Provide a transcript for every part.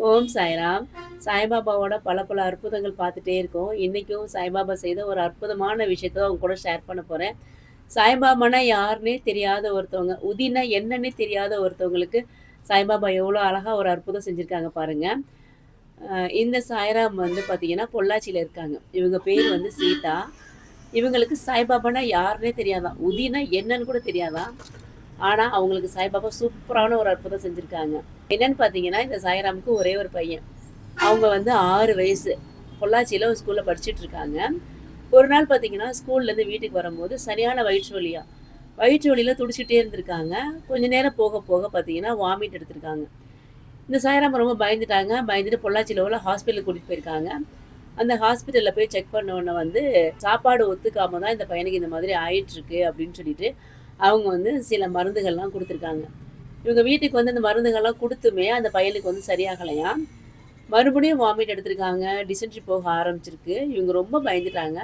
ஓம் சாய்ராம். சாய்பாபாவோட பல பல அற்புதங்கள் பார்த்துட்டே இருக்கோம். இன்னைக்கும் சாய்பாபா செய்த ஒரு அற்புதமான விஷயத்த தான் உங்க கூட ஷேர் பண்ண போறேன். சாய்பாபான்னா யாருன்னே தெரியாத ஒருத்தவங்க, உதின்னா என்னன்னே தெரியாத ஒருத்தவங்களுக்கு சாய்பாபா எவ்வளோ அழகா ஒரு அற்புதம் செஞ்சிருக்காங்க பாருங்க. இந்த சாய்ராம் வந்து பார்த்தீங்கன்னா, பொள்ளாச்சியில இருக்காங்க. இவங்க பேர் வந்து சீதா. இவங்களுக்கு சாய்பாபான்னா யாருன்னே தெரியாதாம். உதின்னா என்னன்னு கூட தெரியாதாம். ஆனா, அவங்களுக்கு சாய்பாபா சூப்பரான ஒரு அற்புதம் செஞ்சிருக்காங்க. என்னன்னு பார்த்தீங்கன்னா, இந்த சாய்ராமுக்கு ஒரே ஒரு பையன். அவங்க வந்து 6 வயசு. பொள்ளாச்சியில ஒரு ஸ்கூல்ல படிச்சுட்டு இருக்காங்க. ஒரு நாள் பார்த்தீங்கன்னா, ஸ்கூல்லேருந்து வீட்டுக்கு வரும்போது சரியான வயிற்று வலியாம். வயிற்று வலியில துடிச்சுட்டே இருந்திருக்காங்க. கொஞ்ச நேரம் போக போக பார்த்தீங்கன்னா, வாமிட் எடுத்திருக்காங்க. இந்த சாய்ராம் ரொம்ப பயந்துட்டாங்க. பயந்துட்டு பொள்ளாச்சியில உள்ள ஹாஸ்பிட்டலுக்கு கூட்டிட்டு போயிருக்காங்க. அந்த ஹாஸ்பிட்டல்ல போய் செக் பண்ண உடனே வந்து, சாப்பாடு ஒத்துக்காம தான் இந்த பையனுக்கு இந்த மாதிரி ஆயிட்டுருக்கு அப்படின்னு சொல்லிட்டு, அவங்க வந்து சில மருந்துகள்லாம் குடுத்துருக்காங்க. இவங்க வீட்டுக்கு வந்து அந்த மருந்துகள்லாம் குடுத்துமே, அந்த பையனுக்கு வந்து சரியாகலையாம். மறுபடியும் வாமிட் எடுத்திருக்காங்க. டிசென்ட்ரி போக ஆரம்பிச்சிருக்கு. இவங்க ரொம்ப பயந்துட்டாங்க.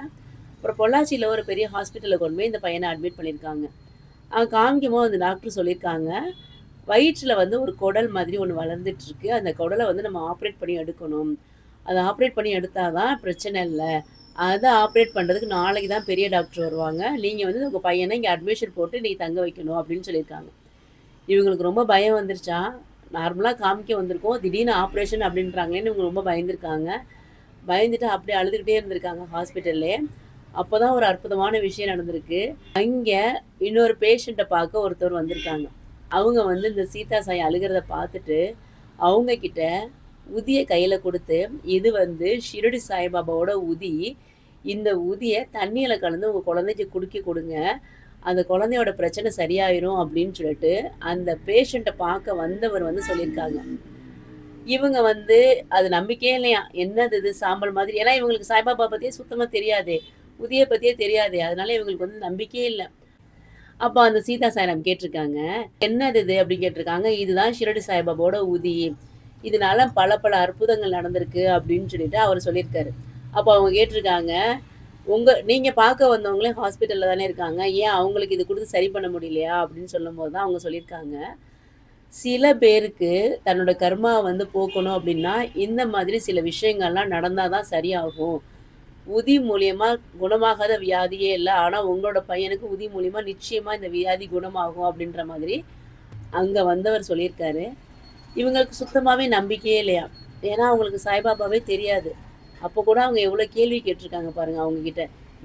அப்புறம் பொள்ளாச்சியில ஒரு பெரிய ஹாஸ்பிட்டல்ல கொண்டு போய் இந்த பையன அட்மிட் பண்ணியிருக்காங்க. காமிக்கும்போது அந்த டாக்டர் சொல்லியிருக்காங்க, வயிற்றில வந்து ஒரு குடல் மாதிரி ஒண்ணு வளர்ந்துட்டுருக்கு. அந்த குடல வந்து நம்ம ஆப்ரேட் பண்ணி எடுக்கணும். அத ஆப்ரேட் பண்ணி எடுத்தா தான் பிரச்சனை இல்ல. அத ஆப்ரேட் பண்றதுக்கு நாளைக்கு தான் பெரிய டாக்டர் வருவாங்க. நீங்க வந்து உங்க பையன இங்க அட்மிஷன் போட்டு நீ தங்க வைக்கணும் அப்படின்னு சொல்லியிருக்காங்க. இவங்களுக்கு ரொம்ப பயம் வந்துருச்சாம். நார்மலா காமிக்க வந்திருக்கோம். திடீர்னு ஆப்ரேஷன் அப்படின்றாங்களேன்னு இவங்க ரொம்ப பயந்துருக்காங்க. பயந்துட்டு அப்படியே அழுதுகிட்டே இருந்திருக்காங்க ஹாஸ்பிட்டல்லே. அப்பதான் ஒரு அற்புதமான விஷயம் நடந்திருக்கு. அங்க இன்னொரு பேஷண்ட்ட பார்க்க ஒருத்தர் வந்திருக்காங்க. அவங்க வந்து இந்த சீதா சாய் அழுகிறத பார்த்துட்டு, அவங்க கிட்ட உதிய கையில குடுத்து, "இது வந்து ஷிரடி சாய்பாபாவோட உதி. இந்த உதிய தண்ணீல கலந்து உங்க குழந்தைக்கு குடிக்க குடுங்க. அந்த குழந்தையோட பிரச்சனை சரியாயிரும்." அப்படின்னு சொல்லிட்டு, அந்த பேஷண்ட்ட பார்க்க வந்தவர் வந்து சொல்லியிருக்காங்க. இவங்க வந்து அது நம்பிக்கையே இல்லையாம். என்னது இது சாம்பல் மாதிரி. ஏன்னா இவங்களுக்கு சாய்பாபா பத்தியே சுத்தமா தெரியாதே. உதிய பத்தியே தெரியாதே. அதனால இவங்களுக்கு வந்து நம்பிக்கையே இல்ல. அப்ப அந்த சீதா சாய்ராம் கேட்டிருக்காங்க. "என்னது இது?" அப்படின்னு கேட்டிருக்காங்க. "இதுதான் ஷிரடி சாய்பாபாவோட உதி. இதனால பல பல அற்புதங்கள் நடந்திருக்கு." அப்படின்னு சொல்லிட்டு அவரு சொல்லியிருக்காரு. அப்ப அவங்க கேட்டிருக்காங்க, நீங்க பார்க்க வந்தவங்களே ஹாஸ்பிட்டல்ல தானே இருக்காங்க. ஏன் அவங்களுக்கு இது குடுத்து சரி பண்ண முடியலையா?" அப்படின்னு சொல்லும்போது தான் அவங்க சொல்லியிருக்காங்க. சில பேருக்கு தன்னோட கர்மாவ வந்து போக்கணும் அப்படின்னா, இந்த மாதிரி சில விஷயங்கள்லாம் நடந்தா தான் சரியாகும். உதி மூலியமா குணமாகாத வியாதியே இல்ல. ஆனா உங்களோட பையனுக்கு உதி மூலியமா நிச்சயமா இந்த வியாதி குணமாகும் அப்படின்ற மாதிரி அங்க வந்தவர் சொல்லியிருக்காரு. இவங்களுக்கு சுத்தமாவே நம்பிக்கையே இல்லையாம். ஏன்னா அவங்களுக்கு சாய்பாபாவே தெரியாது. அப்போ கூட அவங்க எவ்வளோ கேள்வி கேட்டுருக்காங்க பாருங்க அவங்க கிட்ட.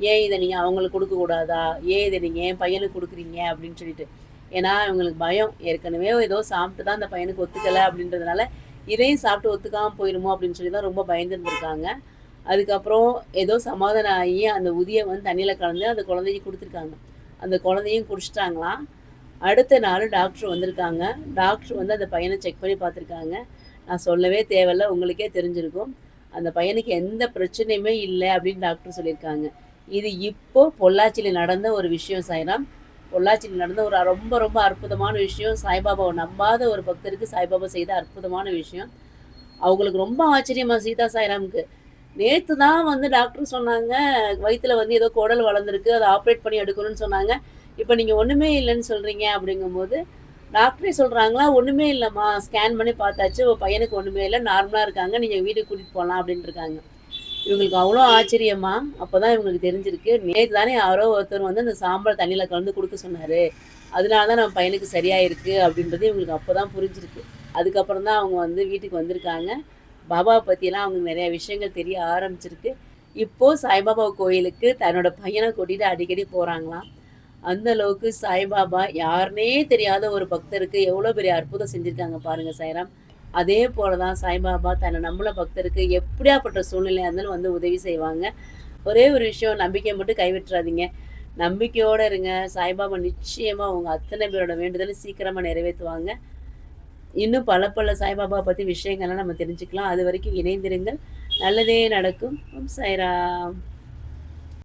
"ஏன் இத நீங்க அவங்களுக்கு குடுக்கக்கூடாதா? ஏன் இத நீங்க என் பையனுக்கு குடுக்குறீங்க?" அப்படின்னு சொல்லிட்டு. ஏன்னா இவங்களுக்கு பயம். ஏற்கனவே ஏதோ சாப்பிட்டு தான் அந்த பையனுக்கு ஒத்துக்கல அப்படின்றதுனால, இதையும் சாப்பிட்டு ஒத்துக்காம போயிருமோ அப்படின்னு சொல்லி தான் ரொம்ப பயந்துருந்துருக்காங்க. அதுக்கப்புறம் ஏதோ சமாதானம் ஆகி அந்த உதிய வந்து தண்ணீல கலந்து அந்த குழந்தைக்கு குடுத்துருக்காங்க. அந்த குழந்தையும் குடிச்சுட்டாங்களாம். அடுத்த நாள் டாக்டர் வந்திருக்காங்க. டாக்டர் வந்து அந்த பையன செக் பண்ணி பார்த்துருக்காங்க. நான் சொல்லவே தேவையில்ல. உங்களுக்கே தெரிஞ்சிருக்கும். அந்த பையனுக்கு எந்த பிரச்சனையுமே இல்ல அப்படின்னு டாக்டர் சொல்லியிருக்காங்க. இது இப்போ பொள்ளாச்சியில நடந்த ஒரு விஷயம் சாய்ராம். பொள்ளாச்சியில நடந்த ஒரு ரொம்ப ரொம்ப அற்புதமான விஷயம். சாய்பாபாவ நம்பாத ஒரு பக்தருக்கு சாய்பாபா செய்த அற்புதமான விஷயம். அவங்களுக்கு ரொம்ப ஆச்சரியமா சீதா சாய்ராமுக்கு. நேத்து தான் வந்து டாக்டர் சொன்னாங்க, வயித்துல வந்து ஏதோ குடல் வளர்ந்திருக்கு. அத ஆப்ரேட் பண்ணி எடுக்கணும்னு சொன்னாங்க. இப்ப நீங்க ஒண்ணுமே இல்லன்னு சொல்றீங்க அப்படிங்கும்போது, டாக்டரே சொல்றாங்களா, "ஒண்ணுமே இல்லம்மா. ஸ்கேன் பண்ணி பார்த்தாச்சு. உங்க பையனுக்கு ஒண்ணுமே இல்ல. நார்மலா இருக்காங்க. நீங்க வீட்டுக்கு கூட்டிட்டு போலாம்" அப்படின்ருக்காங்க. இவங்களுக்கு அவ்வளோ ஆச்சரியமா, அப்பதான் இவங்களுக்கு தெரிஞ்சிருக்கு. நேத்து தானே யாரோ ஒருத்தர் வந்து அந்த சாம்பல் தண்ணீல கலந்து குடுக்க சொன்னாரு. அதனால தான் நம்ம பையனுக்கு சரியாயிருக்கு அப்படின்றது இவங்களுக்கு அப்பதான் புரிஞ்சிருக்கு. அதுக்கப்புறம் தான் அவங்க வந்து வீட்டுக்கு வந்திருக்காங்க. பாபாவ பத்திலாம் அவங்களுக்கு நெறைய விஷயங்கள் தெரிய ஆரம்பிச்சிருக்கு. இப்போ சாய்பாபா கோயிலுக்கு தன்னோட பையன கூட்டிட்டு அடிக்கடி போறாங்களாம். அந்த அளவுக்கு சாய்பாபா யாருன்னே தெரியாத ஒரு பக்தருக்கு எவ்வளோ பெரிய அற்புதம் செஞ்சிருக்காங்க பாருங்க சாய்ராம். அதே போல தான் சாய்பாபா தன்னை நம்புன பக்தருக்கு எப்படியாப்பட்ட சூழ்நிலையா இருந்தாலும் வந்து உதவி செய்வாங்க. ஒரே ஒரு விஷயம் நம்பிக்கைய மட்டும் கைவிட்றாதீங்க. நம்பிக்கையோட இருங்க. சாய்பாபா நிச்சயமா உங்க அத்தனை பேரோட வேண்டுதலும் சீக்கிரமா நிறைவேத்துவாங்க. இன்னும் பல பல சாய்பாபா பத்தி விஷயங்கள்லாம் நம்ம தெரிஞ்சுக்கலாம். அதுவரைக்கும் இணைந்திருங்கள். நல்லதே நடக்கும். ஓம் சாய்ராம்.